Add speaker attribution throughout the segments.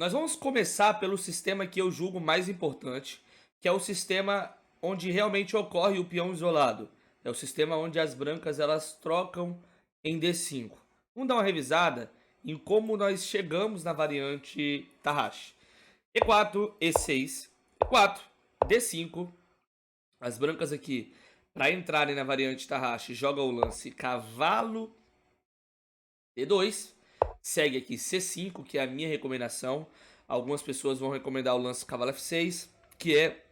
Speaker 1: Nós vamos começar pelo sistema que eu julgo mais importante, que é o sistema onde realmente ocorre o peão isolado. É o sistema onde as brancas elas trocam em D5. Vamos dar uma revisada em como nós chegamos na variante Tarrashi. E4, E6, E4, D5. As brancas aqui, para entrarem na variante Tarrashi, jogam o lance cavalo D2. Segue aqui C5, que é a minha recomendação. Algumas pessoas vão recomendar o lance cavalo F6, que é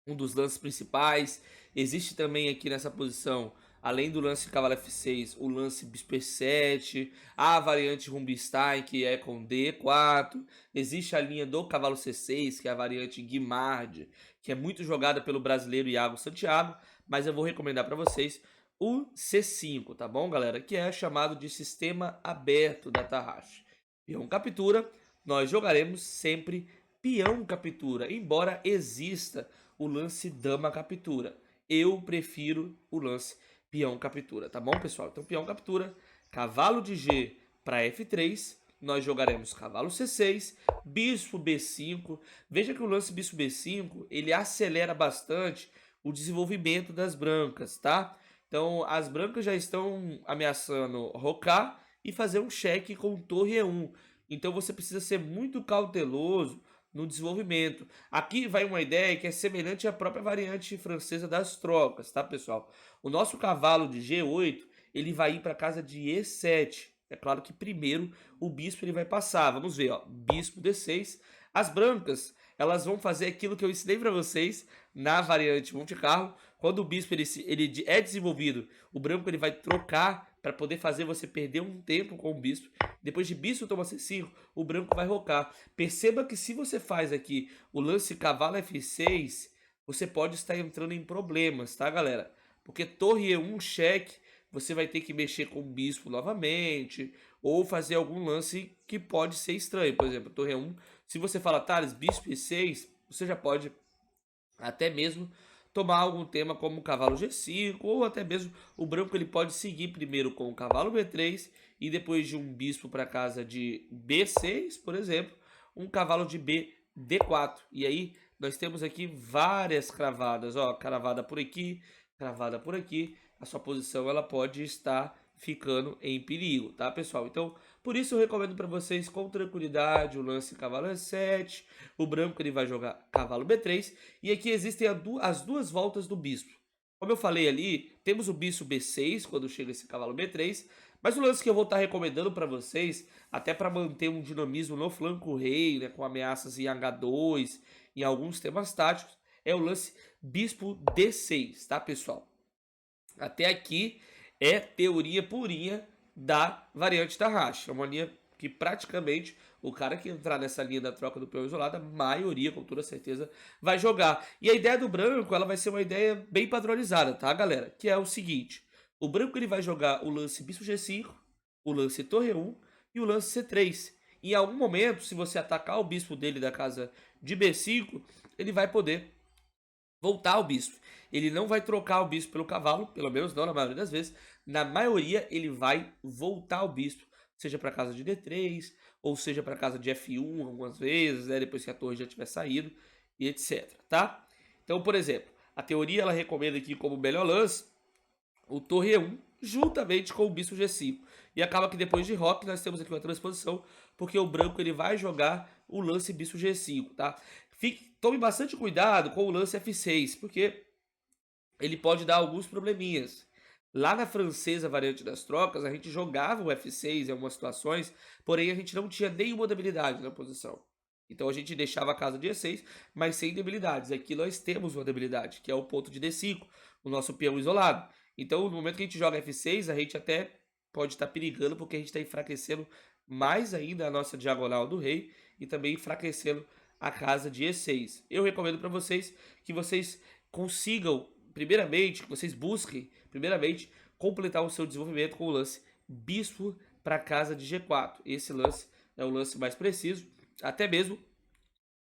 Speaker 1: um dos lances principais. Existe também aqui nessa posição, além do lance cavalo F6, o lance bispo E7, a variante Rubinstein, que é com D4. Existe a linha do cavalo C6, que é a variante Guimard, que é muito jogada pelo brasileiro Iago Santiago, mas eu vou recomendar para vocês o C5, tá bom, galera? Que é chamado de sistema aberto da Tarrashi. Peão captura, nós jogaremos sempre peão captura, embora exista o lance dama captura. Eu prefiro o lance peão captura, tá bom, pessoal? Então, peão captura, cavalo de G para F3, nós jogaremos cavalo C6, bispo B5. Veja que o lance bispo B5, ele acelera bastante o desenvolvimento das brancas, tá? Então, as brancas já estão ameaçando rocar e fazer um cheque com torre E1. Então, você precisa ser muito cauteloso no desenvolvimento. Aqui vai uma ideia que é semelhante à própria variante francesa das trocas, tá, pessoal? O nosso cavalo de G8, ele vai ir para casa de E7. É claro que primeiro o bispo ele vai passar. Vamos ver, ó, bispo D6. As brancas, elas vão fazer aquilo que eu ensinei para vocês na variante Monte Carlo. Quando o bispo ele é desenvolvido, o branco ele vai trocar para poder fazer você perder um tempo com o bispo. Depois de bispo toma C5, o branco vai rocar. Perceba que se você faz aqui o lance cavalo F6, você pode estar entrando em problemas, tá, galera? Porque torre E1 cheque, você vai ter que mexer com o bispo novamente, ou fazer algum lance que pode ser estranho. Por exemplo, torre E1, se você fala, Thales, bispo E6, você já pode até mesmo tomar algum tema como o cavalo G5, ou até mesmo o branco ele pode seguir primeiro com o cavalo B3 e depois de um bispo para casa de B6, por exemplo, um cavalo de B D4. E aí nós temos aqui várias cravadas, ó, cravada por aqui, cravada por aqui. A sua posição ela pode estar ficando em perigo, tá, pessoal? Então, por isso eu recomendo para vocês com tranquilidade o lance cavalo E7, o branco ele vai jogar cavalo B3 e aqui existem as duas voltas do bispo. Como eu falei ali, temos o bispo B6 quando chega esse cavalo B3, mas o lance que eu vou estar recomendando para vocês, até para manter um dinamismo no flanco rei, né, com ameaças em H2, em alguns temas táticos, é o lance bispo D6, tá, pessoal? Até aqui é teoria purinha da variante Tarrashi. É uma linha que praticamente o cara que entrar nessa linha da troca do peão isolado, a maioria, com toda certeza, vai jogar. E a ideia do branco, ela vai ser uma ideia bem padronizada, tá, galera? Que é o seguinte, o branco ele vai jogar o lance bispo G5, o lance torre 1 e o lance C3. Em algum momento, se você atacar o bispo dele da casa de B5, ele vai poder voltar ao bispo. Ele não vai trocar o bispo pelo cavalo, pelo menos não na maioria das vezes. Na maioria, ele vai voltar ao bispo, seja para casa de D3, ou seja para casa de F1 algumas vezes, né, depois que a torre já tiver saído, e etc, tá? Então, por exemplo, a teoria ela recomenda aqui como melhor lance o torre E1 juntamente com o bispo G5. E acaba que depois de rock nós temos aqui uma transposição, porque o branco ele vai jogar o lance bispo G5, tá? Tome bastante cuidado com o lance F6, porque ele pode dar alguns probleminhas. Lá na francesa variante das trocas, a gente jogava o F6 em algumas situações, porém a gente não tinha nenhuma debilidade na posição. Então a gente deixava a casa de E6, mas sem debilidades. Aqui nós temos uma debilidade, que é o ponto de D5, o nosso peão isolado. Então no momento que a gente joga F6, a gente até pode estar perigando, porque a gente está enfraquecendo mais ainda a nossa diagonal do rei e também enfraquecendo a casa de E6. Eu recomendo para vocês que vocês consigam, primeiramente, que vocês busquem, primeiramente, completar o seu desenvolvimento com o lance bispo para casa de G4. Esse lance é o lance mais preciso, até mesmo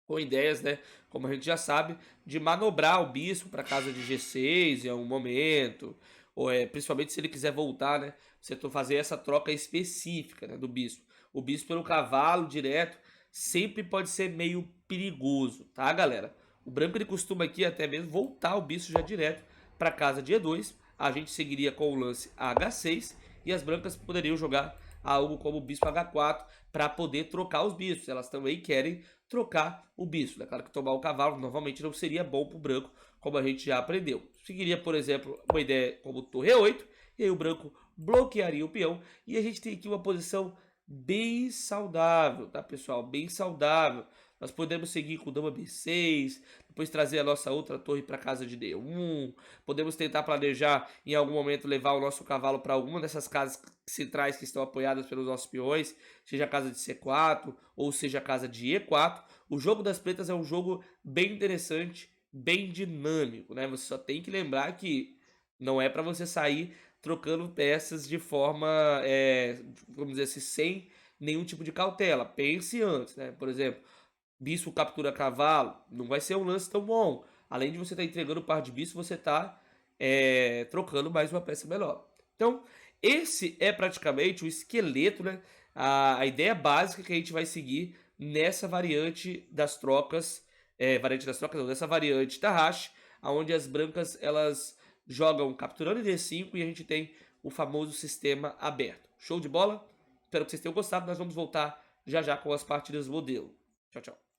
Speaker 1: com ideias, né, como a gente já sabe, de manobrar o bispo para casa de G6 em algum momento, ou principalmente se ele quiser voltar, né, você fazer essa troca específica, né, do bispo. O bispo pelo cavalo direto sempre pode ser meio perigoso, tá, galera? O branco ele costuma aqui até mesmo voltar o bispo já direto para casa de E2. A gente seguiria com o lance H6 e as brancas poderiam jogar algo como o bispo H4 para poder trocar os bispos. Elas também querem trocar o bispo. É claro que tomar o cavalo normalmente não seria bom para o branco, como a gente já aprendeu. Seguiria, por exemplo, uma ideia como torre E8, e aí o branco bloquearia o peão. E a gente tem aqui uma posição bem saudável, tá, pessoal? Bem saudável. Nós podemos seguir com dama B6, depois trazer a nossa outra torre para casa de D1. Podemos tentar planejar em algum momento levar o nosso cavalo para alguma dessas casas centrais que estão apoiadas pelos nossos peões, seja a casa de C4 ou seja a casa de E4. O jogo das pretas é um jogo bem interessante, bem dinâmico, né? Você só tem que lembrar que não é para você sair trocando peças de forma, vamos dizer assim, sem nenhum tipo de cautela. Pense antes, né? Por exemplo, bispo captura cavalo, não vai ser um lance tão bom. Além de você estar entregando o par de bispo, você está trocando mais uma peça melhor. Então, esse é praticamente o esqueleto, né? A ideia básica que a gente vai seguir nessa variante das trocas, não, nessa variante da hash, onde as brancas elas jogam capturando em D5 e a gente tem o famoso sistema aberto. Show de bola? Espero que vocês tenham gostado. Nós vamos voltar já já com as partidas modelo. Tchau, tchau.